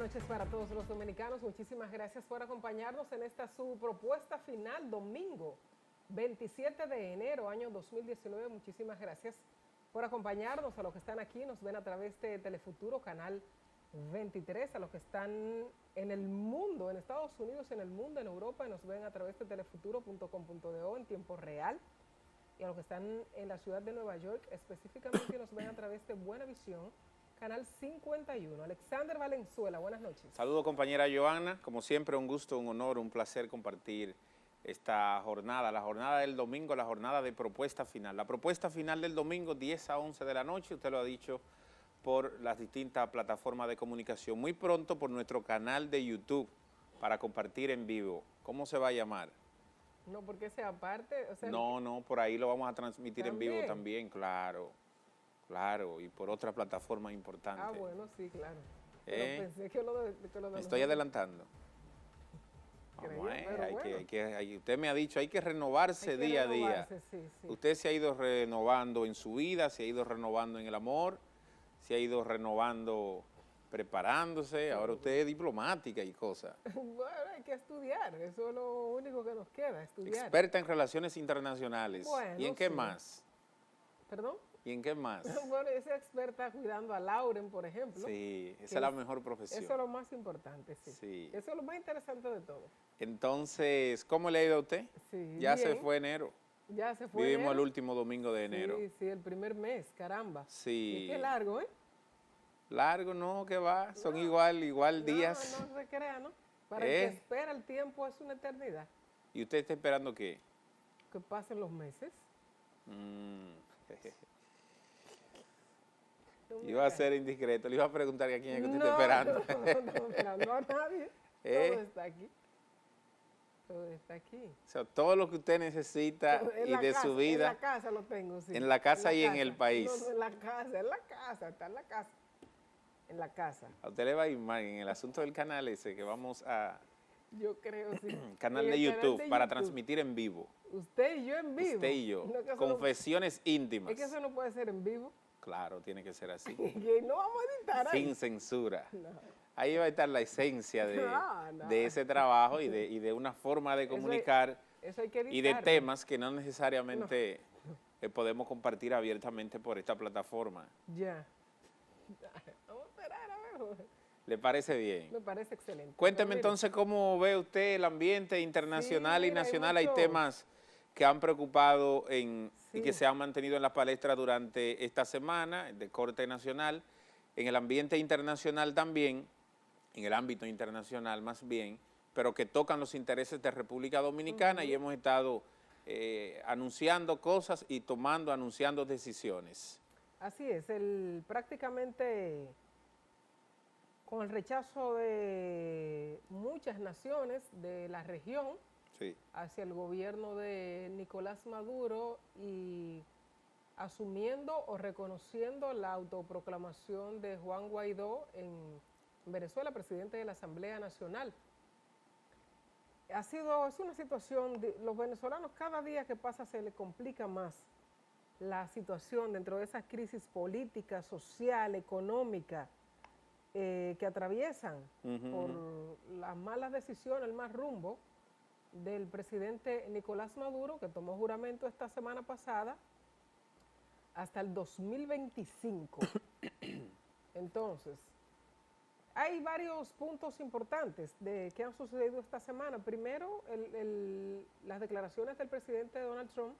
noches para todos los dominicanos. Muchísimas gracias por acompañarnos en esta su propuesta final, domingo 27 de enero, año 2019. Muchísimas gracias por acompañarnos. A los que están aquí, nos ven a través de Telefuturo, canal 23. A los que están en el mundo, en Estados Unidos, en el mundo, en Europa, nos ven a través de telefuturo.com.do en tiempo real. Y a los que están en la ciudad de Nueva York, específicamente nos ven a través de Buena Visión, canal 51. Alexander Valenzuela, buenas noches. Saludos, compañera Joana. Como siempre, un gusto, un honor, un placer compartir esta jornada, la jornada del domingo, la jornada de propuesta final. La propuesta final del domingo, 10 a 11 de la noche, usted lo ha dicho, por las distintas plataformas de comunicación. Muy pronto por nuestro canal de YouTube para compartir en vivo. ¿Cómo se va a llamar? No, porque sea aparte. O sea, No, por ahí lo vamos a transmitir ¿también? en vivo también, claro. Claro, y por otra plataforma importante. Ah, bueno, sí, claro. Pero pensé que lo de Me estoy adelantando. Creía, Vamos, pero bueno. usted me ha dicho, hay que renovarse Hay que día a renovarse, día. sí, sí. Usted se ha ido renovando en su vida, se ha ido renovando en el amor, se ha ido renovando preparándose, ahora usted es diplomática y cosas. Bueno, hay que estudiar, eso es lo único que nos queda, estudiar. Experta en relaciones internacionales. Bueno, ¿Y en qué sí. más? ¿Perdón? ¿Y en qué más? Bueno, esa experta cuidando a Lauren, por ejemplo. Sí, esa es la mejor profesión. Eso es lo más importante, sí. Sí. Eso es lo más interesante de todo. Entonces, ¿cómo le ha ido a usted? Sí, Ya se bien. fue enero. Ya se fue Vivimos enero. el último domingo de enero. Sí, sí, el primer mes, caramba. Sí. Y qué largo, ¿eh? Largo, no, que va, son igual días. No se crea, ¿no? Para el que espera el tiempo es una eternidad. ¿Y usted está esperando qué? Que pasen los meses. Iba a ser indiscreto, le iba a preguntar a quién es que usted está esperando. No, esperando a nadie. Todo está aquí. Todo está aquí. O sea, todo lo que usted necesita y de su vida. En la casa lo tengo, sí. En la casa y en el país. No, en la casa, está en la casa. En la casa. A usted le va a ir mal en el asunto del canal ese que vamos a... Yo creo, sí. Canal En de el YouTube para transmitir en vivo. Usted y yo en vivo. Usted y yo. No, que eso Confesiones íntimas. es que eso no puede ser en vivo. Claro, tiene que ser así. Que no vamos a editar ahí. Sin censura. No. Ahí va a estar la esencia No. de ese trabajo y de una forma de comunicar Eso hay que editar. y de temas que no necesariamente podemos compartir abiertamente por esta plataforma. Ya. Vamos a esperar, a ver. ¿Le parece bien? Me parece excelente. Cuénteme Pero mire, entonces cómo ve usted el ambiente internacional Sí, y mira, hay nacional. Hay mucho- temas que han preocupado y Sí. que se han mantenido en la palestra durante esta semana de corte nacional. En el ambiente internacional también, en el ámbito internacional más bien, pero que tocan los intereses de República Dominicana y hemos estado anunciando cosas y anunciando decisiones. Así es, prácticamente con el rechazo de muchas naciones de la región Sí. hacia el gobierno de Nicolás Maduro y asumiendo o reconociendo la autoproclamación de Juan Guaidó en Venezuela, presidente de la Asamblea Nacional. Es una situación, los venezolanos cada día que pasa se les complica más la situación dentro de esa crisis política, social, económica que atraviesan por las malas decisiones, el mal rumbo del presidente Nicolás Maduro, que tomó juramento esta semana pasada hasta el 2025. Entonces, hay varios puntos importantes que han sucedido esta semana. Primero, las declaraciones del presidente Donald Trump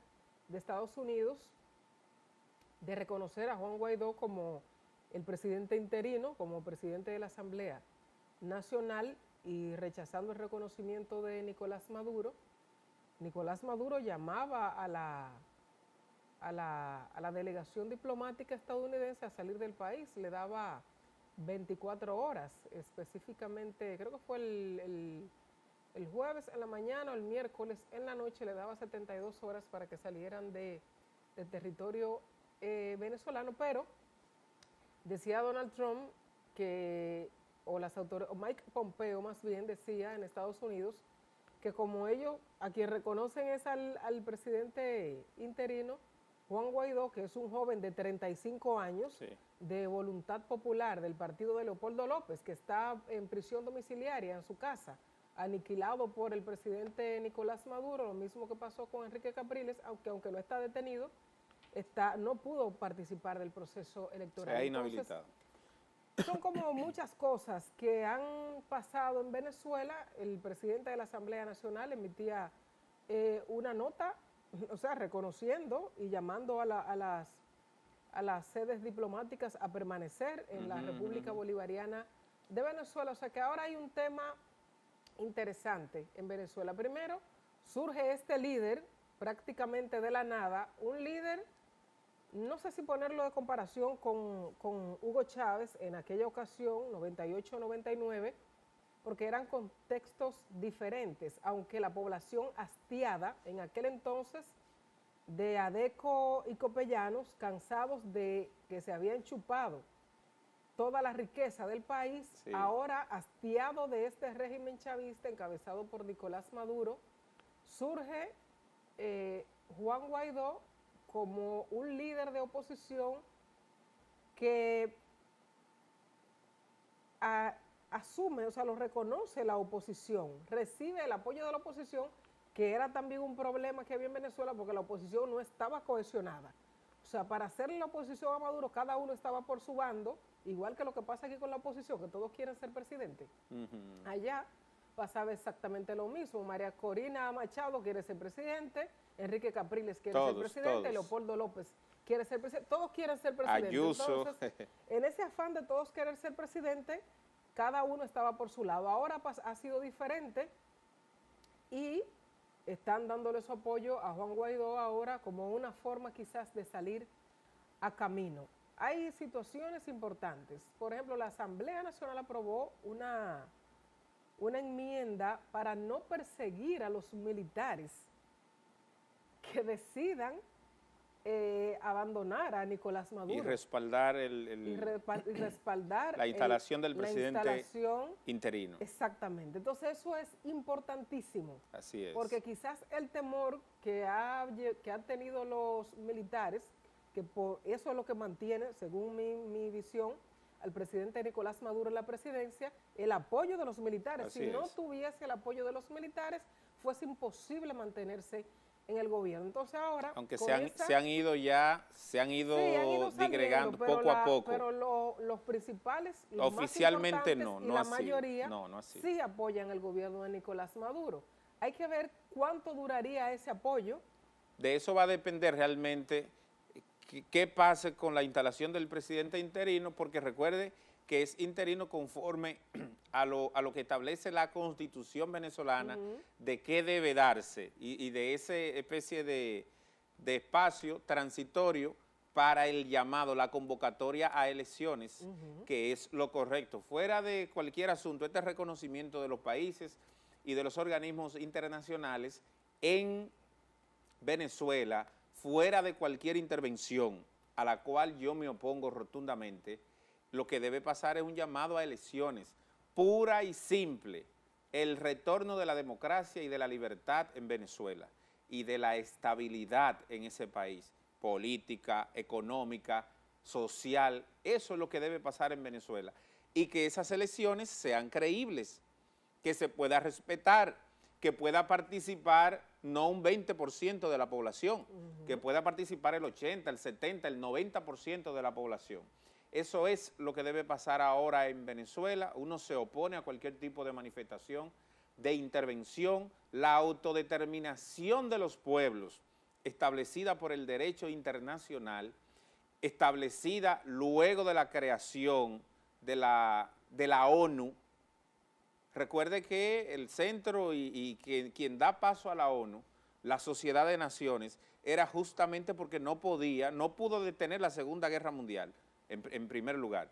de Estados Unidos de reconocer a Juan Guaidó como el presidente interino, como presidente de la Asamblea Nacional y rechazando el reconocimiento de Nicolás Maduro. Nicolás Maduro llamaba a la delegación diplomática estadounidense a salir del país, le daba 24 horas, específicamente, creo que fue el jueves en la mañana o el miércoles en la noche, le daba 72 horas para que salieran del territorio venezolano, pero decía Donald Trump o Mike Pompeo más bien decía en Estados Unidos que como ellos, a quien reconocen es al presidente interino, Juan Guaidó, que es un joven de 35 años, Sí. de Voluntad Popular del partido de Leopoldo López, que está en prisión domiciliaria en su casa, aniquilado por el presidente Nicolás Maduro, lo mismo que pasó con Enrique Capriles, aunque no está detenido, no pudo participar del proceso electoral. Se ha Entonces, inhabilitado. son como muchas cosas que han pasado en Venezuela. El presidente de la Asamblea Nacional emitía una nota, o sea, reconociendo y llamando a las sedes diplomáticas a permanecer en la República Bolivariana de Venezuela. O sea que ahora hay un tema interesante en Venezuela. Primero, surge este líder prácticamente de la nada, un líder, no sé si ponerlo de comparación con Hugo Chávez en aquella ocasión, 98-99, porque eran contextos diferentes, aunque la población hastiada en aquel entonces de Adeco y Copellanos, cansados de que se habían chupado toda la riqueza del país, Sí. ahora hastiado de este régimen chavista encabezado por Nicolás Maduro, surge Juan Guaidó como un líder de oposición que asume, o sea, lo reconoce la oposición, recibe el apoyo de la oposición, que era también un problema que había en Venezuela porque la oposición no estaba cohesionada. O sea, para hacerle la oposición a Maduro, cada uno estaba por su bando, igual que lo que pasa aquí con la oposición, que todos quieren ser presidente. Allá pasaba exactamente lo mismo. María Corina Machado quiere ser presidente, Enrique Capriles quiere ser presidente, Leopoldo López quiere ser presidente, todos quieren ser presidente. Ayuso. Entonces, en ese afán de todos querer ser presidente, cada uno estaba por su lado. Ahora ha sido diferente y están dándole su apoyo a Juan Guaidó ahora como una forma quizás de salir a camino. Hay situaciones importantes. Por ejemplo, la Asamblea Nacional aprobó una enmienda para no perseguir a los militares que decidan abandonar a Nicolás Maduro. Y respaldar respaldar la instalación del presidente interino. Exactamente. Entonces eso es importantísimo. Así es. Porque quizás el temor que han tenido los militares, que por eso es lo que mantiene, según mi visión, al presidente Nicolás Maduro en la presidencia, el apoyo de los militares. Así si no es. tuviese el apoyo de los militares, fuese imposible mantenerse en el gobierno. Entonces ahora... Aunque se han ido digregando poco a poco. Pero los principales, los oficialmente más importantes no y la así, mayoría no así. sí apoyan el gobierno de Nicolás Maduro. Hay que ver cuánto duraría ese apoyo. De eso va a depender realmente qué pase con la instalación del presidente interino, porque recuerde que es interino conforme a lo que establece la Constitución venezolana de qué debe darse y de esa especie de espacio transitorio para el llamado, la convocatoria a elecciones, que es lo correcto. Fuera de cualquier asunto, este reconocimiento de los países y de los organismos internacionales en Venezuela, fuera de cualquier intervención a la cual yo me opongo rotundamente, lo que debe pasar es un llamado a elecciones, pura y simple, el retorno de la democracia y de la libertad en Venezuela y de la estabilidad en ese país, política, económica, social, eso es lo que debe pasar en Venezuela y que esas elecciones sean creíbles, que se pueda respetar, que pueda participar no un 20% de la población, que pueda participar el 80, el 70, el 90% de la población. Eso es lo que debe pasar ahora en Venezuela. Uno se opone a cualquier tipo de manifestación, de intervención, la autodeterminación de los pueblos, establecida por el derecho internacional, establecida luego de la creación de la ONU. Recuerde que el centro y quien da paso a la ONU, la Sociedad de Naciones, era justamente porque no pudo detener la Segunda Guerra Mundial, en primer lugar.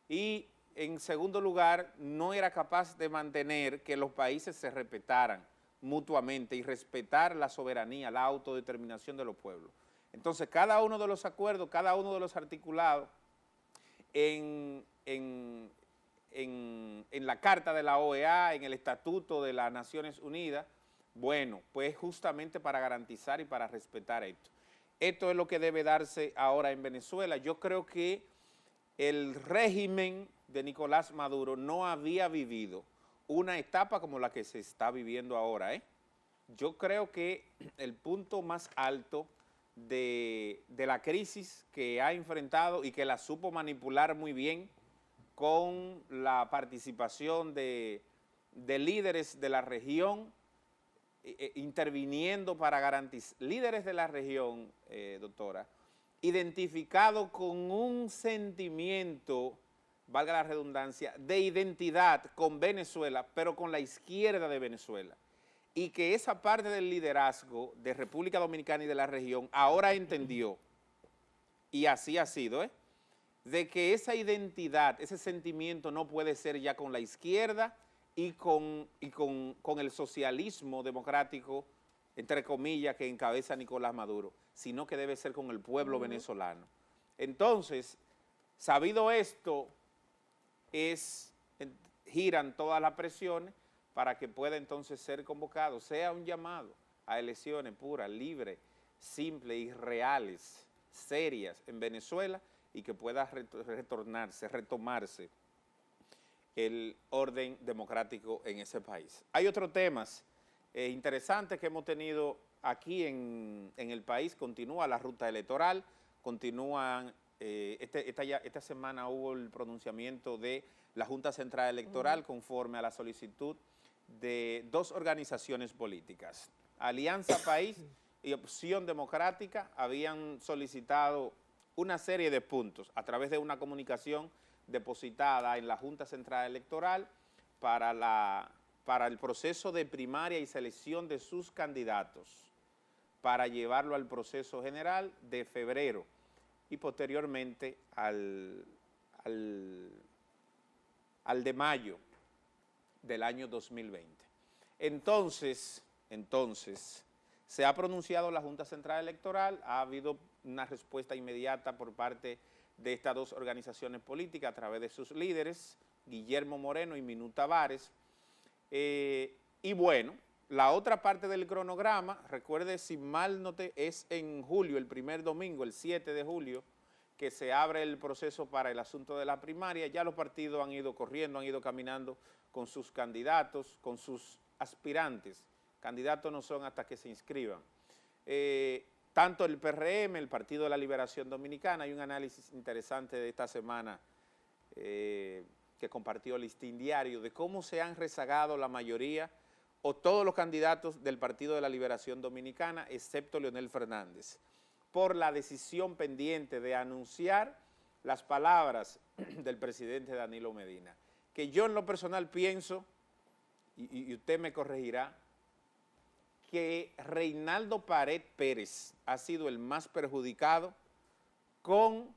Y en segundo lugar, no era capaz de mantener que los países se respetaran mutuamente y respetar la soberanía, la autodeterminación de los pueblos. Entonces, cada uno de los acuerdos, cada uno de los articulados en la Carta de la OEA, en el Estatuto de las Naciones Unidas, bueno, pues justamente para garantizar y para respetar esto. esto es lo que debe darse ahora en Venezuela. Yo creo que el régimen de Nicolás Maduro no había vivido una etapa como la que se está viviendo ahora, ¿eh? Yo creo que el punto más alto de la crisis que ha enfrentado y que la supo manipular muy bien con la participación de líderes de la región, interviniendo para garantizar, líderes de la región, doctora, identificado con un sentimiento, valga la redundancia, de identidad con Venezuela, pero con la izquierda de Venezuela. Y que esa parte del liderazgo de República Dominicana y de la región ahora entendió, y así ha sido, de que esa identidad, ese sentimiento no puede ser ya con la izquierda y con el socialismo democrático, entre comillas, que encabeza Nicolás Maduro, sino que debe ser con el pueblo venezolano. Entonces, sabido esto, giran todas las presiones para que pueda entonces ser convocado, sea un llamado a elecciones puras, libres, simples y reales, serias en Venezuela, y que pueda retomarse el orden democrático en ese país. Hay otros temas interesantes que hemos tenido aquí en el país. Continúa la ruta electoral, continúan, esta semana hubo el pronunciamiento de la Junta Central Electoral conforme a la solicitud de dos organizaciones políticas. Alianza País y Opción Democrática habían solicitado una serie de puntos a través de una comunicación depositada en la Junta Central Electoral para el proceso de primaria y selección de sus candidatos, para llevarlo al proceso general de febrero y posteriormente al de mayo del año 2020. Entonces, se ha pronunciado la Junta Central Electoral, ha habido una respuesta inmediata por parte de estas dos organizaciones políticas a través de sus líderes, Guillermo Moreno y Minú Tavares. Y bueno, la otra parte del cronograma, recuerde, si mal no es en julio, el primer domingo, el 7 de julio, que se abre el proceso para el asunto de la primaria. Ya los partidos han ido corriendo, han ido caminando con sus candidatos, con sus aspirantes. Candidatos no son hasta que se inscriban. Tanto el PRM, el Partido de la Liberación Dominicana, hay un análisis interesante de esta semana que compartió Listín Diario, de cómo se han rezagado la mayoría o todos los candidatos del Partido de la Liberación Dominicana, excepto Leonel Fernández, por la decisión pendiente de anunciar las palabras del presidente Danilo Medina, que yo en lo personal pienso, y usted me corregirá, que Reinaldo Pared Pérez ha sido el más perjudicado con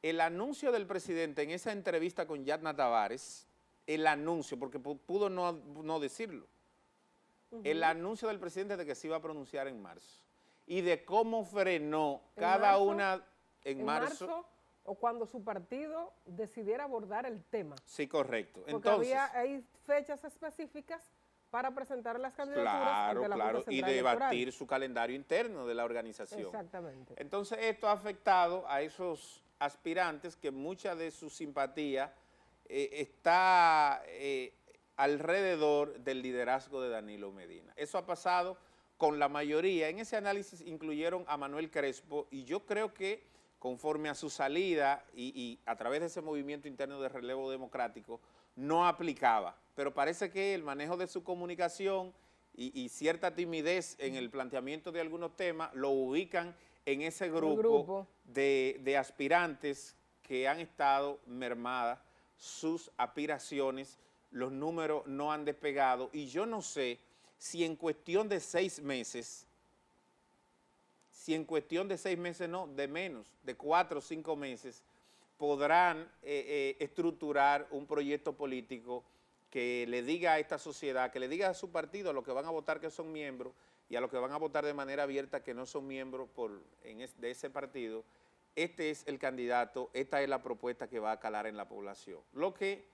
el anuncio del presidente en esa entrevista con Yatna Tavares, el anuncio, porque pudo no decirlo, el anuncio del presidente de que se iba a pronunciar en marzo, y de cómo frenó cada una en marzo, o cuando su partido decidiera abordar el tema. Sí, correcto. Porque entonces, hay fechas específicas para presentar las candidaturas ante la Junta Central y debatir su calendario interno de la organización. Exactamente. Entonces, esto ha afectado a esos aspirantes que mucha de su simpatía está alrededor del liderazgo de Danilo Medina. Eso ha pasado con la mayoría. En ese análisis incluyeron a Manuel Crespo, y yo creo que conforme a su salida y a través de ese movimiento interno de relevo democrático, no aplicaba. Pero parece que el manejo de su comunicación y cierta timidez en el planteamiento de algunos temas lo ubican en ese grupo de aspirantes que han estado mermadas sus aspiraciones, los números no han despegado, y yo no sé si en cuestión de 6 meses, no, de menos, de 4 o 5 meses, podrán estructurar un proyecto político que le diga a esta sociedad, que le diga a su partido, a los que van a votar que son miembros, y a los que van a votar de manera abierta que no son miembros de ese partido, este es el candidato, esta es la propuesta que va a calar en la población. Lo que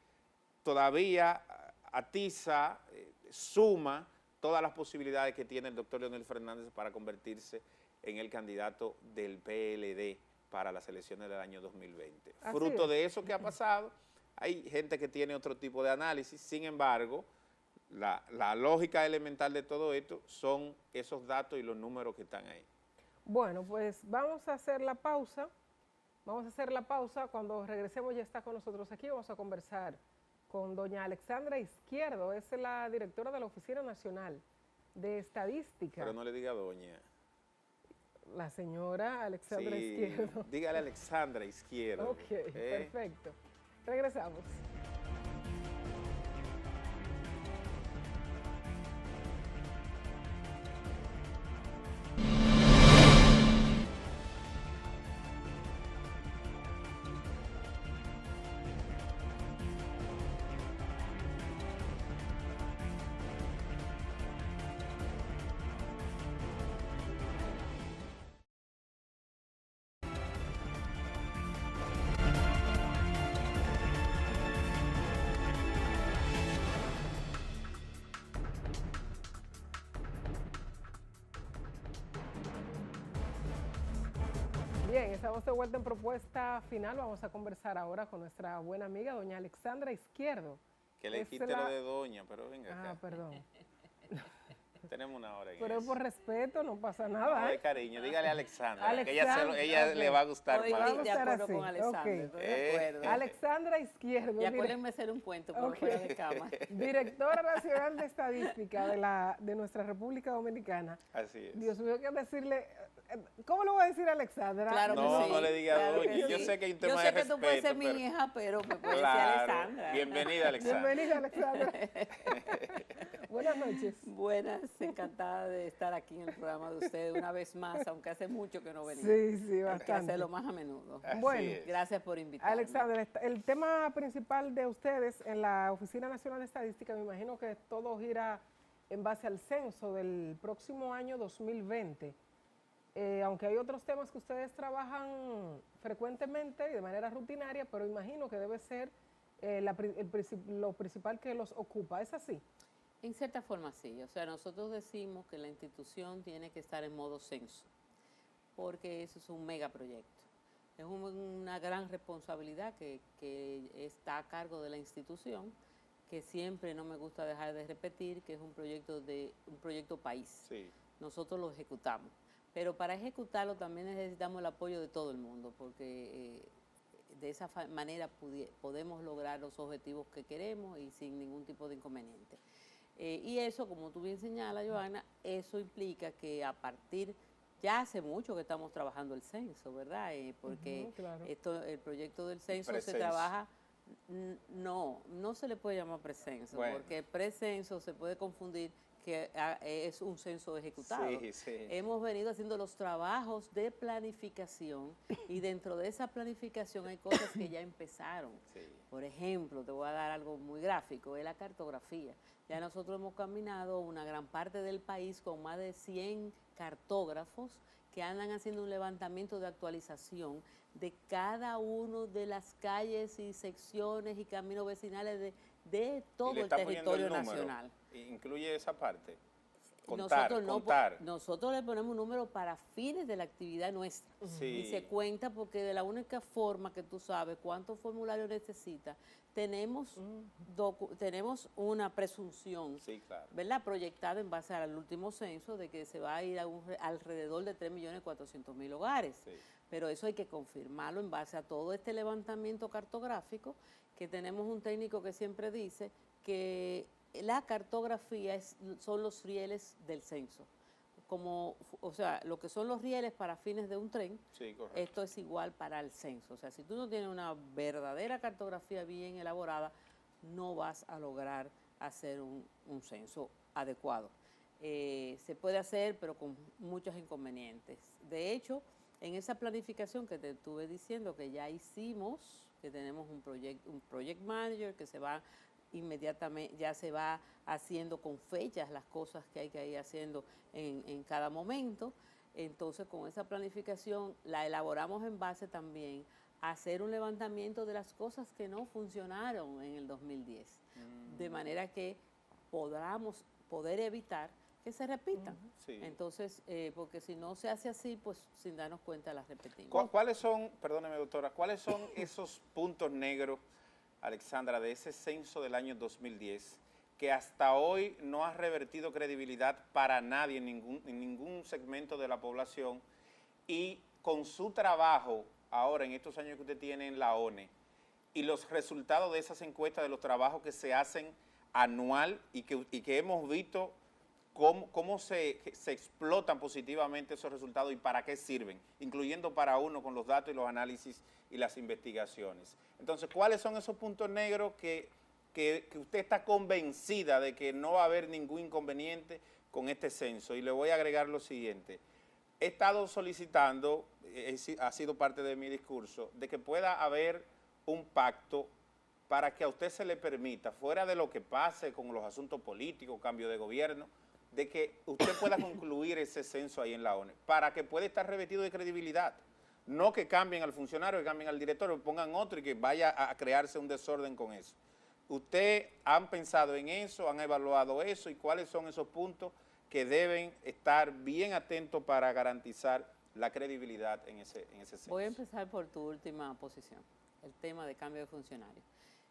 todavía atiza, suma todas las posibilidades que tiene el doctor Leonel Fernández para convertirse en el candidato del PLD para las elecciones del año 2020. Así Fruto es. de eso que ha pasado, hay gente que tiene otro tipo de análisis, sin embargo, la lógica elemental de todo esto son esos datos y los números que están ahí. Bueno, pues vamos a hacer la pausa. Vamos a hacer la pausa. Cuando regresemos ya está con nosotros aquí. Vamos a conversar con doña Alexandra Izquierdo. Es la directora de la Oficina Nacional de Estadística. Pero no le diga doña. La señora Alexandra Sí, Izquierdo. dígale Alexandra Izquierdo. Ok, perfecto. Regresamos. Bien, estamos de vuelta en Propuesta Final. Vamos a conversar ahora con nuestra buena amiga, doña Alexandra Izquierdo. Que le quite lo de doña, pero venga acá. Ah, perdón. Tenemos una hora en Pero es eso. por respeto, no pasa No, nada. de cariño, dígale a Alexandra, Alexandra, que ella ok. le va a gustar Estoy más. Vamos de a estar acuerdo así, con Alexandra, ok. estoy de acuerdo. Alexandra Izquierdo, Y mire, acuérdenme hacer un puente por Ok. fuera de cama. directora nacional de estadística de nuestra República Dominicana. Así es. Dios mío, que decirle, ¿cómo le voy a decir a Alexandra? Claro que No, sí, no le diga claro doña. que Yo sí. sé que hay un Yo tema sé de que tú puedes ser respeto, mi pero- hija, pero me puedes Claro. decir Alexandra. Bienvenida, Alexandra. Bienvenida, Alexandra. Buenas noches. Buenas, encantada de estar aquí en el programa de ustedes una vez más, aunque hace mucho que no venía. Sí, sí, Hay que bastante. hacerlo más a menudo. Así Bueno, es. Gracias por invitarme. Alexandra, el tema principal de ustedes en la Oficina Nacional de Estadística, me imagino que todo gira en base al censo del próximo año 2020. Aunque hay otros temas que ustedes trabajan frecuentemente y de manera rutinaria, pero imagino que debe ser lo principal que los ocupa. ¿Es así? En cierta forma sí, o sea, nosotros decimos que la institución tiene que estar en modo censo, porque eso es un megaproyecto. Es una gran responsabilidad que está a cargo de la institución, que siempre no me gusta dejar de repetir, que es un proyecto país. Sí. Nosotros lo ejecutamos, pero para ejecutarlo también necesitamos el apoyo de todo el mundo, porque de esa manera podemos lograr los objetivos que queremos y sin ningún tipo de inconveniente. Y eso, como tú bien señalas, Joana, eso implica que a partir, ya hace mucho que estamos trabajando el censo, ¿verdad? Porque Ujú, claro. el proyecto del censo se Precenso. trabaja, no se le puede llamar precenso, Bueno. porque precenso se puede confundir que es un censo ejecutado. Sí, sí. Hemos venido haciendo los trabajos de planificación y dentro de esa planificación hay cosas que ya empezaron. Sí. Por ejemplo, te voy a dar algo muy gráfico, es la cartografía. Ya nosotros hemos caminado una gran parte del país con más de 100 cartógrafos que andan haciendo un levantamiento de actualización de cada uno de las calles y secciones y caminos vecinales de todo Y le el está poniendo territorio el número. nacional. Incluye esa parte. Contar, Nosotros, contar. nosotros le ponemos un número para fines de la actividad nuestra. Sí. Y se cuenta porque de la única forma que tú sabes cuántos formularios necesitas, tenemos una presunción, Sí, claro. ¿verdad?, proyectada en base al último censo de que se va a ir a alrededor de 3.400.000 hogares. Sí. Pero eso hay que confirmarlo en base a todo este levantamiento cartográfico, que tenemos un técnico que siempre dice que la cartografía son los rieles del censo. O sea, lo que son los rieles para fines de un tren, Sí, correcto. esto es igual para el censo. O sea, si tú no tienes una verdadera cartografía bien elaborada, no vas a lograr hacer un censo adecuado. Se puede hacer, pero con muchos inconvenientes. De hecho, en esa planificación que te estuve diciendo que ya hicimos, que tenemos un project manager que se va inmediatamente, ya se va haciendo con fechas las cosas que hay que ir haciendo en cada momento. Entonces, con esa planificación la elaboramos en base también a hacer un levantamiento de las cosas que no funcionaron en el 2010, de manera que podamos poder evitar que se repitan. Sí. Entonces, porque si no se hace así, pues sin darnos cuenta las repetimos. ¿Cuáles son, perdóneme doctora, cuáles son esos puntos negros, Alexandra, de ese censo del año 2010 que hasta hoy no ha revertido credibilidad para nadie en ningún segmento de la población, y con su trabajo ahora en estos años que usted tiene en la ONE y los resultados de esas encuestas, de los trabajos que se hacen anual y que hemos visto cómo se explotan positivamente esos resultados y para qué sirven, incluyendo para uno con los datos y los análisis y las investigaciones? Entonces, ¿cuáles son esos puntos negros que usted está convencida de que no va a haber ningún inconveniente con este censo? Y le voy a agregar lo siguiente. He estado solicitando, ha sido parte de mi discurso, de que pueda haber un pacto para que a usted se le permita, fuera de lo que pase con los asuntos políticos, cambio de gobierno, de que usted pueda concluir ese censo ahí en la ONE, para que pueda estar revestido de credibilidad. No que cambien al funcionario, que cambien al director, que pongan otro y que vaya a crearse un desorden con eso. ¿Usted han pensado en eso, han evaluado eso y cuáles son esos puntos que deben estar bien atentos para garantizar la credibilidad en ese censo? Voy a empezar por tu última posición, el tema de cambio de funcionarios.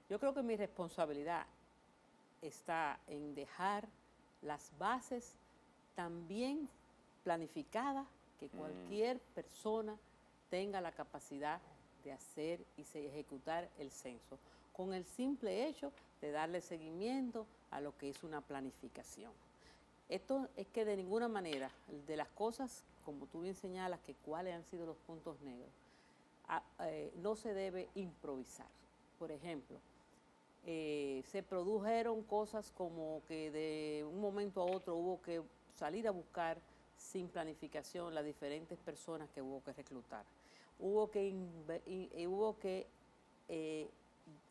Yo creo que mi responsabilidad está en dejar las bases tan bien planificadas que cualquier persona tenga la capacidad de hacer y ejecutar el censo, con el simple hecho de darle seguimiento a lo que es una planificación. Esto es que de ninguna manera, de las cosas, como tú bien señalas, que cuáles han sido los puntos negros, no se debe improvisar. Por ejemplo, se produjeron cosas como que de un momento a otro hubo que salir a buscar sin planificación las diferentes personas que hubo que reclutar. Hubo que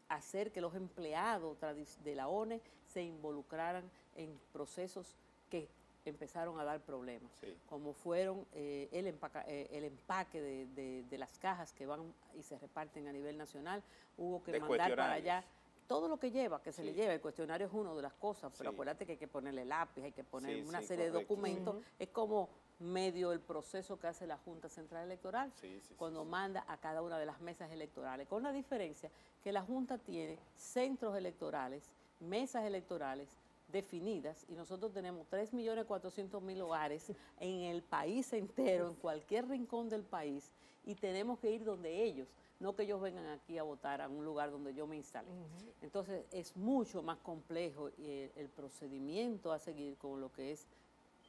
hacer que los empleados de la ONE se involucraran en procesos que empezaron a dar problemas, sí, como fueron el empaque de las cajas que van y se reparten a nivel nacional. Hubo que mandar para allá todo lo que lleva, que se le lleva. El cuestionario es una de las cosas, pero acuérdate que hay que ponerle lápiz, hay que poner una serie de documentos. Es como medio el proceso que hace la Junta Central Electoral cuando manda a cada una de las mesas electorales, con la diferencia que la Junta tiene centros electorales, mesas electorales definidas, y nosotros tenemos 3.400.000 hogares en el país entero, en cualquier rincón del país, y tenemos que ir donde ellos, no que ellos vengan aquí a votar a un lugar donde yo me instalé. Entonces es mucho más complejo el procedimiento a seguir con lo que es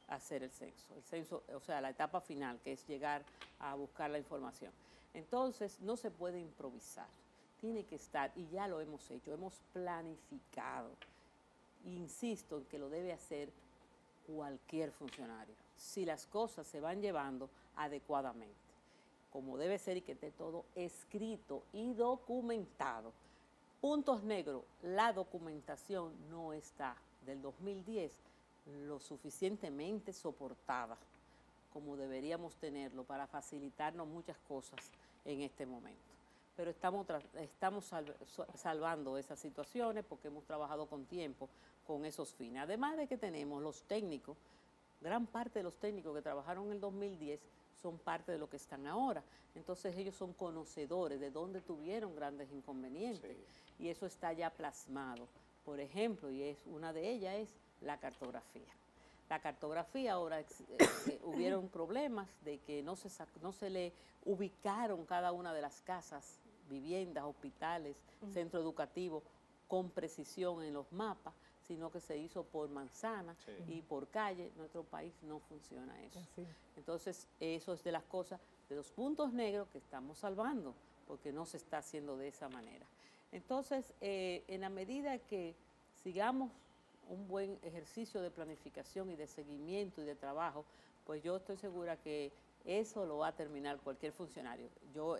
hacer el censo, o sea, la etapa final, que es llegar a buscar la información. Entonces no se puede improvisar, tiene que estar, y ya lo hemos hecho, hemos planificado. Insisto en que lo debe hacer cualquier funcionario, si las cosas se van llevando adecuadamente, como debe ser, y que esté todo escrito y documentado. Puntos negros, la documentación no está del 2010 lo suficientemente soportada como deberíamos tenerlo para facilitarnos muchas cosas en este momento. Pero estamos salvando esas situaciones porque hemos trabajado con tiempo con esos fines. Además de que tenemos los técnicos, gran parte de los técnicos que trabajaron en el 2010 son parte de lo que están ahora. Entonces ellos son conocedores de dónde tuvieron grandes inconvenientes, y eso está ya plasmado. Por ejemplo, y una de ellas es la cartografía. La cartografía ahora hubieron problemas de que no se le ubicaron cada una de las casas, viviendas, hospitales, centro educativo con precisión en los mapas, sino que se hizo por manzana y por calle. Nuestro país no funciona eso. Entonces, eso es de las cosas, de los puntos negros que estamos salvando, porque no se está haciendo de esa manera. Entonces, en la medida que sigamos un buen ejercicio de planificación y de seguimiento y de trabajo, pues yo estoy segura que eso lo va a terminar cualquier funcionario.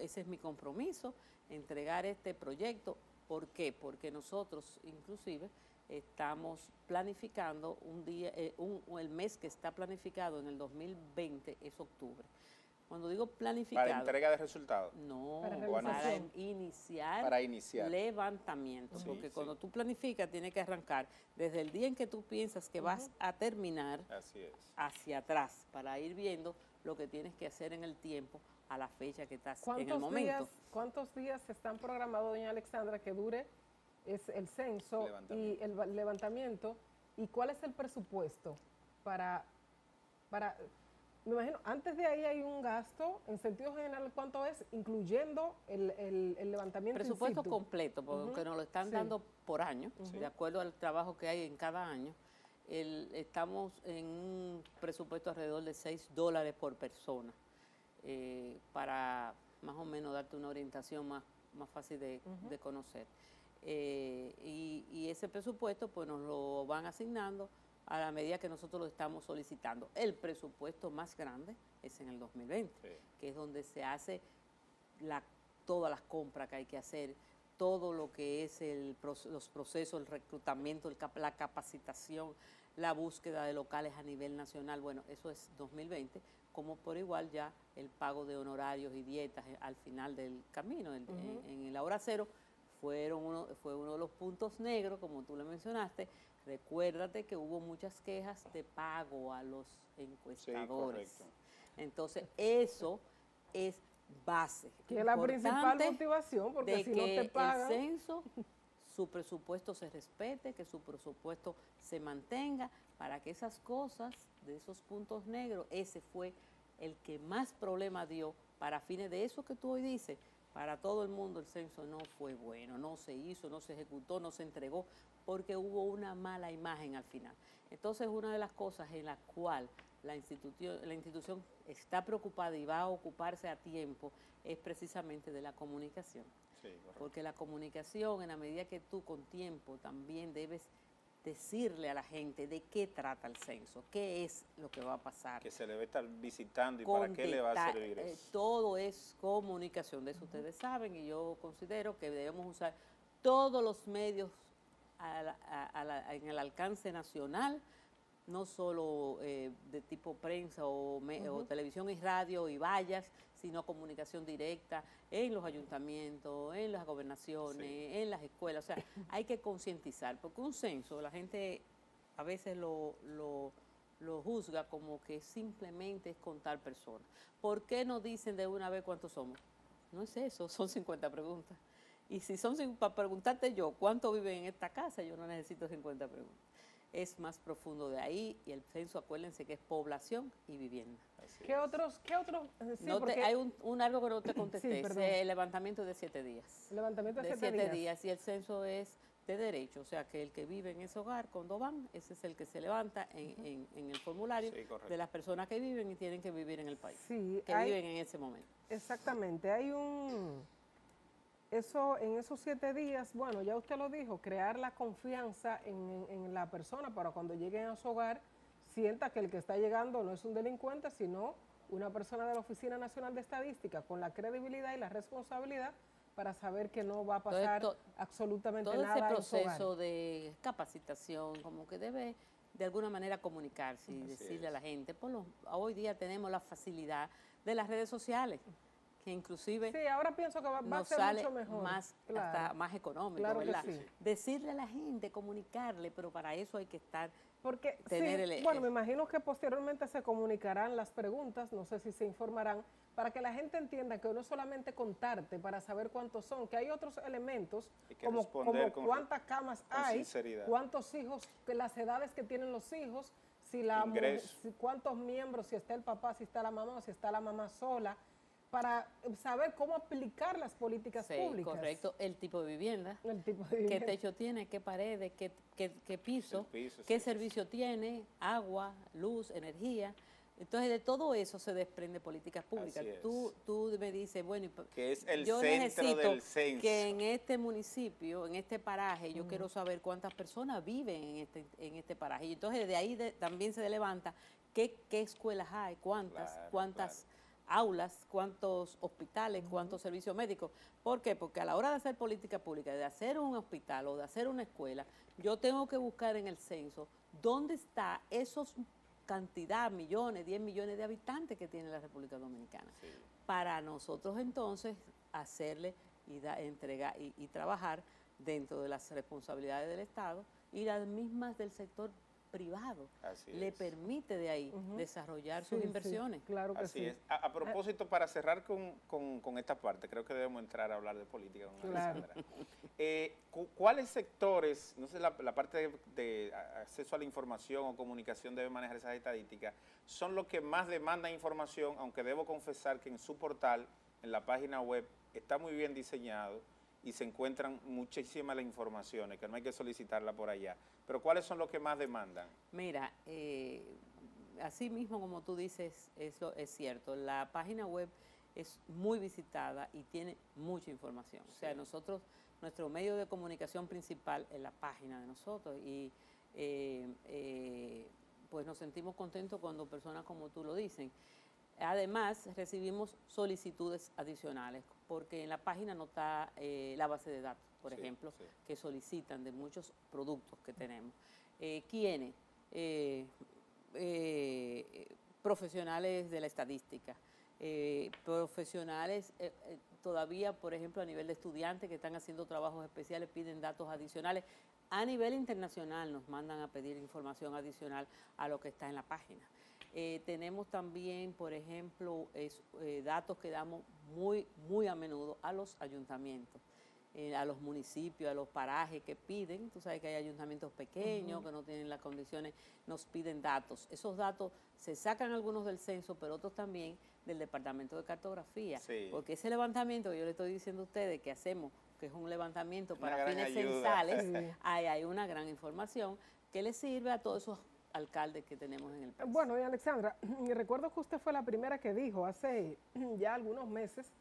Ese es mi compromiso, entregar este proyecto. ¿Por qué? Porque nosotros inclusive estamos planificando el mes que está planificado en el 2020 es octubre. Cuando digo planificado... Para entrega de resultados. No, Para para realización. iniciar, Para iniciar. levantamiento, Sí, porque sí. cuando tú planificas tiene que arrancar desde el día en que tú piensas que vas a terminar Así es. hacia atrás, para ir viendo lo que tienes que hacer en el tiempo a la fecha que estás en el momento. ¿Cuántos días están programados, doña Alexandra, que dure el censo y el levantamiento? ¿Y cuál es el presupuesto para, me imagino, antes de ahí hay un gasto, en sentido general, ¿cuánto es? Incluyendo el levantamiento Presupuesto in situ. completo, porque nos lo están Sí. dando por año, de acuerdo al trabajo que hay en cada año. Estamos en un presupuesto alrededor de $6 por persona, para más o menos darte una orientación más fácil de conocer. Y ese presupuesto pues nos lo van asignando a la medida que nosotros lo estamos solicitando. El presupuesto más grande es en el 2020, Sí. que es donde se hace todas las compras que hay que hacer, todo lo que es los procesos, el reclutamiento, la capacitación, la búsqueda de locales a nivel nacional. Bueno, eso es 2020, como por igual ya el pago de honorarios y dietas al final del camino, en la hora cero, fue uno de los puntos negros, como tú le mencionaste. Recuérdate que hubo muchas quejas de pago a los encuestadores. Sí, correcto. Entonces, eso es base. Que es la principal motivación, porque de si no te pagan... el censo, su presupuesto se respete, que su presupuesto se mantenga, para que esas cosas, de esos puntos negros, ese fue el que más problema dio para fines de eso que tú hoy dices. Para todo el mundo el censo no fue bueno, no se hizo, no se ejecutó, no se entregó, porque hubo una mala imagen al final. Entonces, una de las cosas en la cual la institución está preocupada y va a ocuparse a tiempo es precisamente de la comunicación. Sí, correcto. Porque la comunicación, en la medida que tú con tiempo también debes decirle a la gente de qué trata el censo, qué es lo que va a pasar. Que se debe estar visitando y para qué le va a servir eso. Todo es comunicación, de eso ustedes saben, y yo considero que debemos usar todos los medios en el alcance nacional, no solo de tipo prensa o televisión y radio y vallas, sino comunicación directa en los ayuntamientos, en las gobernaciones, en las escuelas. O sea, hay que concientizar, porque un censo, la gente a veces lo juzga como que simplemente es contar personas. ¿Por qué no dicen de una vez cuántos somos? No es eso, son 50 preguntas. Y si son para preguntarte yo cuánto viven en esta casa, yo no necesito 50 preguntas. Es más profundo de ahí, y el censo, acuérdense que es población y vivienda. ¿Qué otros? Sí, Hay algo que no te contesté, Sí, el levantamiento de 7 días. Levantamiento de 7 7 días. Y el censo es de derecho, o sea que el que vive en ese hogar, cuando van, ese es el que se levanta en el formulario de las personas que viven y tienen que vivir en el país, Sí, que viven en ese momento. Exactamente, hay en esos 7 días, bueno, ya usted lo dijo, crear la confianza en la persona para cuando lleguen a su hogar, sienta que el que está llegando no es un delincuente, sino una persona de la Oficina Nacional de Estadística con la credibilidad y la responsabilidad para saber que no va a pasar absolutamente todo nada ese en su hogar. proceso de capacitación, como que debe de alguna manera comunicarse y decirle a la gente. Hoy día tenemos la facilidad de las redes sociales, que inclusive sí, ahora pienso que va a nos ser sale mucho mejor. hasta más económico, Claro que ¿verdad? sí. Decirle a la gente, comunicarle, pero para eso hay que estar... Porque, tener bueno, me imagino que posteriormente se comunicarán las preguntas, no sé si se informarán, para que la gente entienda que no es solamente contarte para saber cuántos son, que hay otros elementos, como cuántas camas hay, cuántos hijos, las edades que tienen los hijos, cuántos miembros, si está el papá, si está la mamá o si está la mamá sola, para saber cómo aplicar las políticas públicas. Correcto, el tipo de vivienda, qué techo tiene, qué paredes, qué piso, qué servicio tiene, agua, luz, energía. Entonces, de todo eso se desprende políticas públicas. Tú me dices, bueno, que es el yo centro necesito del censo, que en este municipio, en este paraje, yo quiero saber cuántas personas viven en este paraje. Y entonces, de ahí también se levanta qué escuelas hay, cuántas aulas, cuántos hospitales, cuántos servicios médicos. ¿Por qué? Porque a la hora de hacer política pública, de hacer un hospital o de hacer una escuela, yo tengo que buscar en el censo dónde están esos cantidad, millones, 10 millones de habitantes que tiene la República Dominicana. Sí. Para nosotros entonces hacerle entregar y trabajar dentro de las responsabilidades del Estado y las mismas del sector privado. Así le es. permite de ahí desarrollar sus Sí, inversiones. sí, claro que Así sí. es. A propósito, para cerrar con esta parte, creo que debemos entrar a hablar de política con Claro. Alexandra. ¿Cuáles sectores, no sé, la parte de acceso a la información o comunicación debe manejar esas estadísticas, son los que más demandan información, aunque debo confesar que en su portal, en la página web, está muy bien diseñado y se encuentran muchísimas las informaciones, que no hay que solicitarla por allá. Pero ¿cuáles son los que más demandan? Mira, así mismo como tú dices, eso es cierto. La página web es muy visitada y tiene mucha información. O sea, nosotros, nuestro medio de comunicación principal es la página de nosotros y pues nos sentimos contentos cuando personas como tú lo dicen. Además, recibimos solicitudes adicionales, porque en la página no está la base de datos, por ejemplo, que solicitan de muchos productos que tenemos. ¿Quiénes? Profesionales de la estadística, profesionales todavía, por ejemplo, a nivel de estudiantes que están haciendo trabajos especiales, piden datos adicionales. A nivel internacional nos mandan a pedir información adicional a lo que está en la página. Tenemos también, por ejemplo, datos que damos muy a menudo a los ayuntamientos, a los municipios, a los parajes que piden. Tú sabes que hay ayuntamientos pequeños que no tienen las condiciones, nos piden datos. Esos datos se sacan algunos del censo, pero otros también del Departamento de Cartografía, porque ese levantamiento que yo le estoy diciendo a ustedes que hacemos, que es un levantamiento para fines censales, hay una gran información que le sirve a todos esos alcaldes que tenemos en el país. Bueno, y Alexandra, recuerdo que usted fue la primera que dijo hace ya algunos meses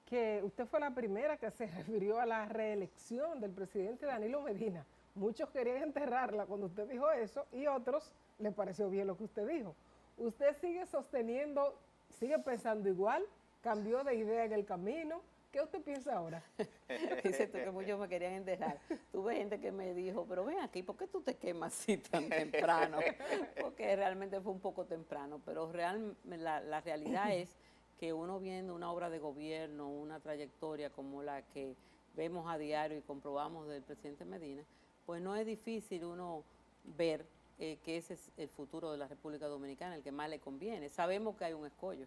que usted fue la primera que se refirió a la reelección del presidente Danilo Medina. Muchos querían enterrarla cuando usted dijo eso y otros les pareció bien lo que usted dijo. ¿Usted sigue sosteniendo, sigue pensando igual? ¿Cambió de idea en el camino? ¿Qué usted piensa ahora? Dice tú que muchos me querían enterrar. Tuve gente que me dijo, pero ven aquí, ¿por qué tú te quemas así tan temprano? Porque realmente fue un poco temprano, pero la realidad es que uno viendo una obra de gobierno, una trayectoria como la que vemos a diario y comprobamos del presidente Medina, pues no es difícil uno ver que ese es el futuro de la República Dominicana, el que más le conviene. Sabemos que hay un escollo,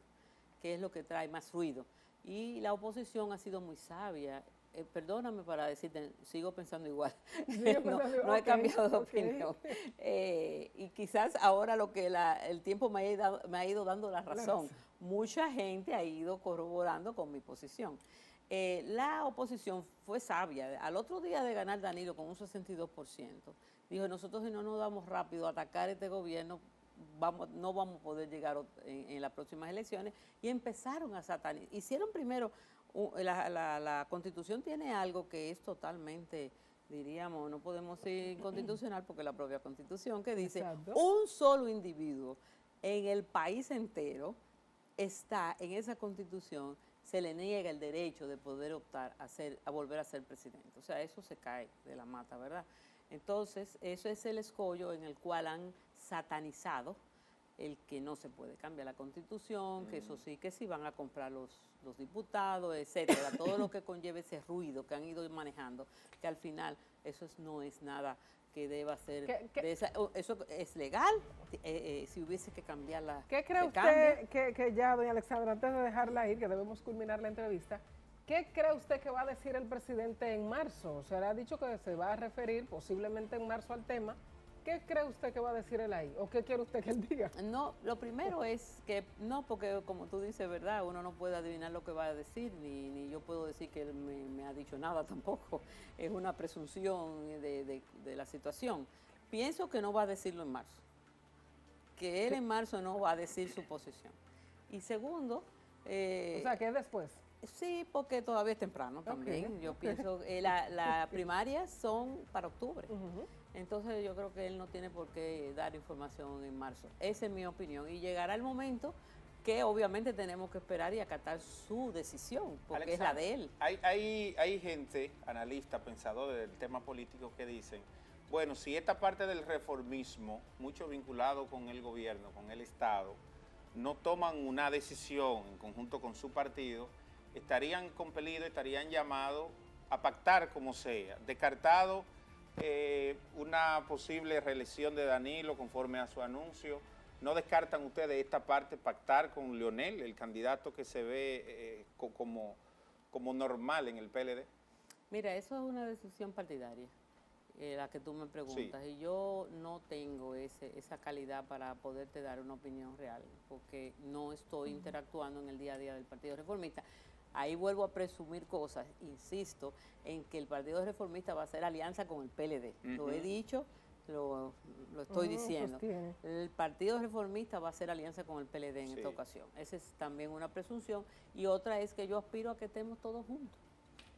que es lo que trae más ruido. Y la oposición ha sido muy sabia. Perdóname para decirte, sigo pensando igual. No he cambiado de opinión. Y quizás ahora lo que el tiempo me ha ido dando la razón. Mucha gente ha ido corroborando con mi posición. La oposición fue sabia. Al otro día de ganar Danilo con un 62%, dijo, nosotros si no nos damos rápido a atacar este gobierno, no vamos a poder llegar en las próximas elecciones, y empezaron a satanizar. Hicieron primero, la Constitución tiene algo que es totalmente, diríamos, no podemos ser inconstitucional porque la propia Constitución que dice, un solo individuo en el país entero está en esa Constitución, se le niega el derecho de poder optar a volver a ser presidente. O sea, eso se cae de la mata, ¿verdad? Entonces, eso es el escollo en el cual han satanizado el que no se puede cambiar la Constitución, que eso sí, que sí van a comprar los diputados, etcétera, todo lo que conlleve ese ruido que han ido manejando, que al final eso no es nada que deba ser, eso es legal, si hubiese que cambiarla. ¿Qué cree usted que ya, doña Alexandra, antes de dejarla ir, que debemos culminar la entrevista, qué cree usted que va a decir el presidente en marzo? Se le ha dicho que se va a referir posiblemente en marzo al tema. ¿Qué cree usted que va a decir él ahí? ¿O qué quiere usted que él diga? No, lo primero es que no, porque como tú dices, ¿verdad? Uno no puede adivinar lo que va a decir, ni yo puedo decir que él me ha dicho nada tampoco. Es una presunción de la situación. Pienso que no va a decirlo en marzo. Que él en marzo no va a decir su posición. Y segundo... o sea, que es después. Sí, porque todavía es temprano también. Yo pienso que las primarias son para octubre. Entonces yo creo que él no tiene por qué dar información en marzo. Esa es mi opinión. Y llegará el momento que obviamente tenemos que esperar y acatar su decisión, porque Alexandra, es la de él. Hay gente, analistas, pensadores del tema político que dicen, Bueno, si esta parte del reformismo, mucho vinculado con el gobierno, con el Estado, no toman una decisión en conjunto con su partido, estarían compelidos, estarían llamados a pactar como sea, descartado una posible reelección de Danilo conforme a su anuncio. ¿No descartan ustedes esta parte, pactar con Leonel, el candidato que se ve como normal en el PLD? Mira, eso es una decisión partidaria, la que tú me preguntas, sí. Y yo no tengo esa calidad para poderte dar una opinión real, porque no estoy interactuando en el día a día del Partido Reformista. Ahí vuelvo a presumir cosas, insisto, en que el Partido Reformista va a hacer alianza con el PLD. Lo he dicho, lo estoy diciendo. El Partido Reformista va a hacer alianza con el PLD en esta ocasión. Esa es también una presunción. Y otra es que yo aspiro a que estemos todos juntos.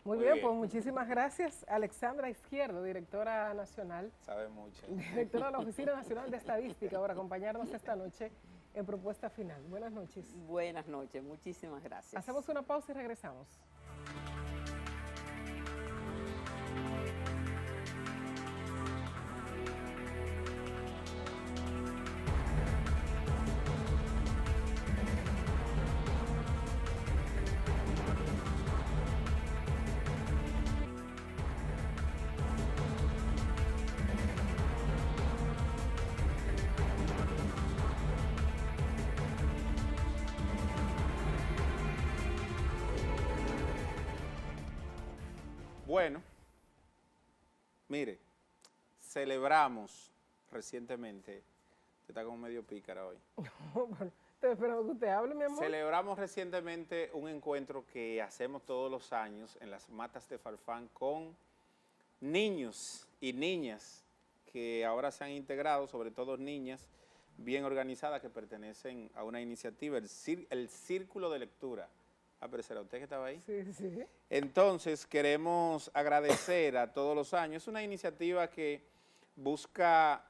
Muy bien, pues muchísimas gracias. Alexandra Izquierdo, directora nacional. Sabe mucho. Directora de la Oficina Nacional de Estadística, por acompañarnos esta noche en Propuesta Final. Buenas noches. Buenas noches, muchísimas gracias. Hacemos una pausa y regresamos. Bueno, mire, celebramos recientemente, usted está como medio pícara hoy. Estoy esperando que usted hable, mi amor. Celebramos recientemente un encuentro que hacemos todos los años en las matas de Farfán con niños y niñas que ahora se han integrado, sobre todo niñas bien organizadas que pertenecen a una iniciativa, el Círculo de Lectura. Ah, pero ¿será usted que estaba ahí? Sí, sí. Entonces, queremos agradecer a todos los años. Es una iniciativa que busca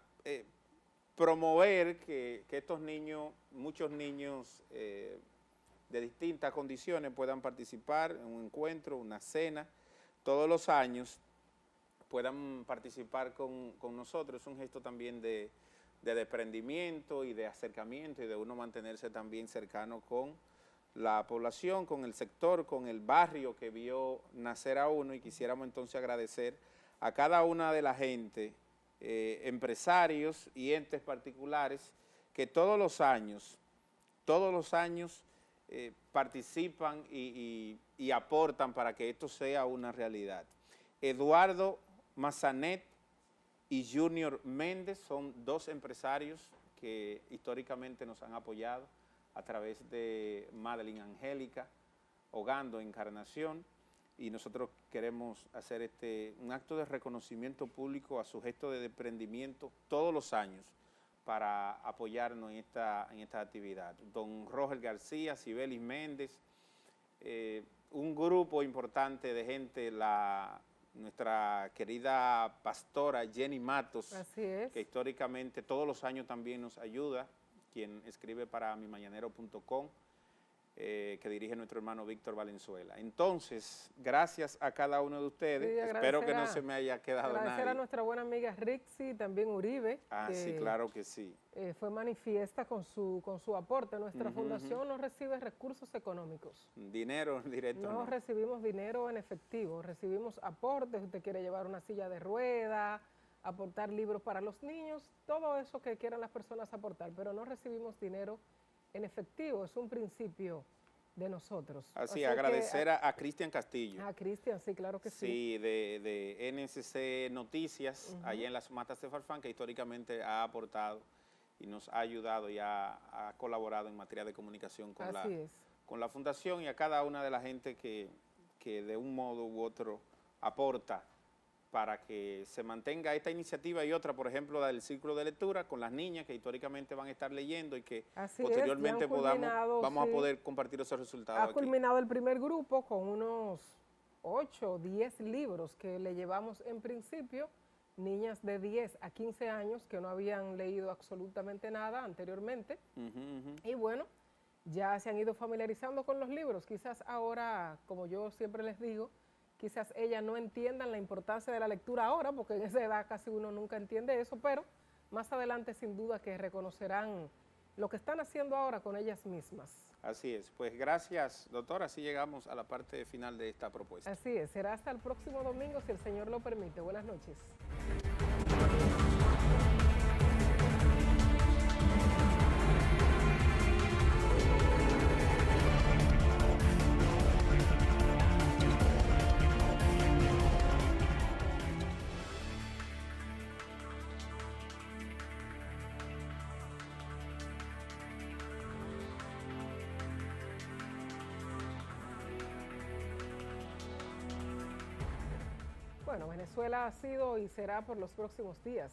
promover que estos niños, muchos niños de distintas condiciones puedan participar en un encuentro, una cena, todos los años puedan participar con nosotros. Es un gesto también de desprendimiento y de acercamiento y de uno mantenerse también cercano con la población, con el sector, con el barrio que vio nacer a uno, y quisiéramos entonces agradecer a cada una de la gente, empresarios y entes particulares que todos los años participan y aportan para que esto sea una realidad. Eduardo Mazanet y Junior Méndez son dos empresarios que históricamente nos han apoyado a través de Madeline Angélica, Hogando Encarnación, y nosotros queremos hacer un acto de reconocimiento público a su gesto de desprendimiento todos los años para apoyarnos en esta actividad. Don Roger García, Sibelis Méndez, un grupo importante de gente, nuestra querida pastora Jenny Matos, así es, que históricamente todos los años también nos ayuda, quien escribe para mimañanero.com, que dirige nuestro hermano Víctor Valenzuela. Entonces, gracias a cada uno de ustedes. Sí, espero que no se me haya quedado nadie. Agradecer a nuestra buena amiga Rixi, también Uribe. Ah, sí, claro que sí. Fue manifiesta con su aporte. Nuestra fundación no recibe recursos económicos. Dinero directo. No recibimos dinero en efectivo, recibimos aportes. Usted quiere llevar una silla de rueda, aportar libros para los niños, todo eso que quieran las personas aportar, pero no recibimos dinero en efectivo, es un principio de nosotros. Así agradecer a Cristian Castillo. A Cristian, sí, claro que sí. Sí, de NSC Noticias, allá en las matas de Farfán, que históricamente ha aportado y nos ha ayudado y ha colaborado en materia de comunicación con la fundación, y a cada una de la gente que de un modo u otro aporta para que se mantenga esta iniciativa y otra, por ejemplo, la del Círculo de Lectura, con las niñas que históricamente van a estar leyendo y que posteriormente vamos a poder compartir esos resultados. Ha culminado el primer grupo con unos 8 o 10 libros que le llevamos en principio, niñas de 10 a 15 años que no habían leído absolutamente nada anteriormente. Y bueno, ya se han ido familiarizando con los libros. Quizás ahora, como yo siempre les digo, quizás ellas no entiendan la importancia de la lectura ahora, porque en esa edad casi uno nunca entiende eso, pero más adelante sin duda que reconocerán lo que están haciendo ahora con ellas mismas. Así es. Pues gracias, doctora. Así llegamos a la parte final de esta propuesta. Así es. Será hasta el próximo domingo, si el Señor lo permite. Buenas noches. Bueno, Venezuela ha sido y será por los próximos días,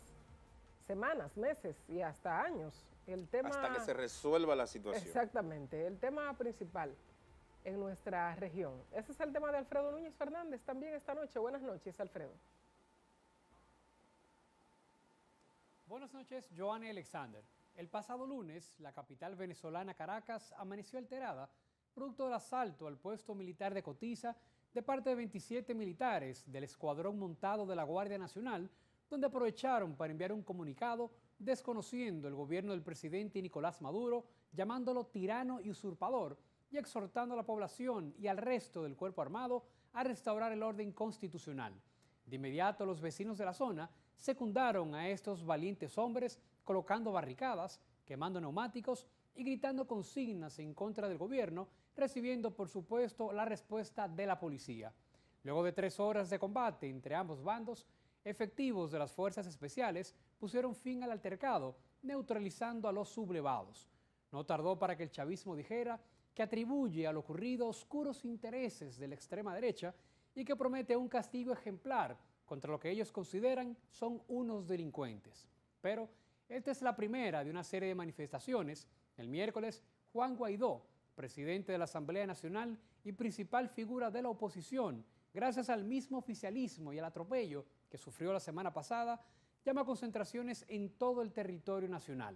semanas, meses y hasta años. El tema, hasta que se resuelva la situación. Exactamente, el tema principal en nuestra región. Ese es el tema de Alfredo Núñez Fernández también esta noche. Buenas noches, Alfredo. Buenas noches, Joanny Alexander. El pasado lunes, la capital venezolana Caracas amaneció alterada producto del asalto al puesto militar de Cotiza de parte de 27 militares del Escuadrón Montado de la Guardia Nacional, donde aprovecharon para enviar un comunicado desconociendo el gobierno del presidente Nicolás Maduro, llamándolo tirano y usurpador, y exhortando a la población y al resto del cuerpo armado a restaurar el orden constitucional. De inmediato, los vecinos de la zona secundaron a estos valientes hombres, colocando barricadas, quemando neumáticos y gritando consignas en contra del gobierno, recibiendo, por supuesto, la respuesta de la policía. Luego de 3 horas de combate entre ambos bandos, efectivos de las fuerzas especiales pusieron fin al altercado, neutralizando a los sublevados. No tardó para que el chavismo dijera que atribuye a lo ocurrido oscuros intereses de la extrema derecha y que promete un castigo ejemplar contra lo que ellos consideran son unos delincuentes. Pero esta es la primera de una serie de manifestaciones. El miércoles, Juan Guaidó, presidente de la Asamblea Nacional y principal figura de la oposición, gracias al mismo oficialismo y al atropello que sufrió la semana pasada, llama a concentraciones en todo el territorio nacional.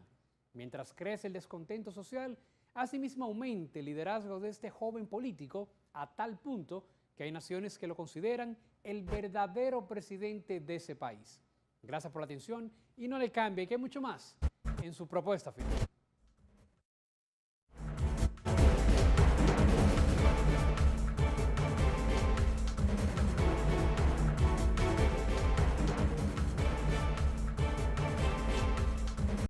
Mientras crece el descontento social, asimismo aumenta el liderazgo de este joven político a tal punto que hay naciones que lo consideran el verdadero presidente de ese país. Gracias por la atención y no le cambie, que hay mucho más en su propuesta final.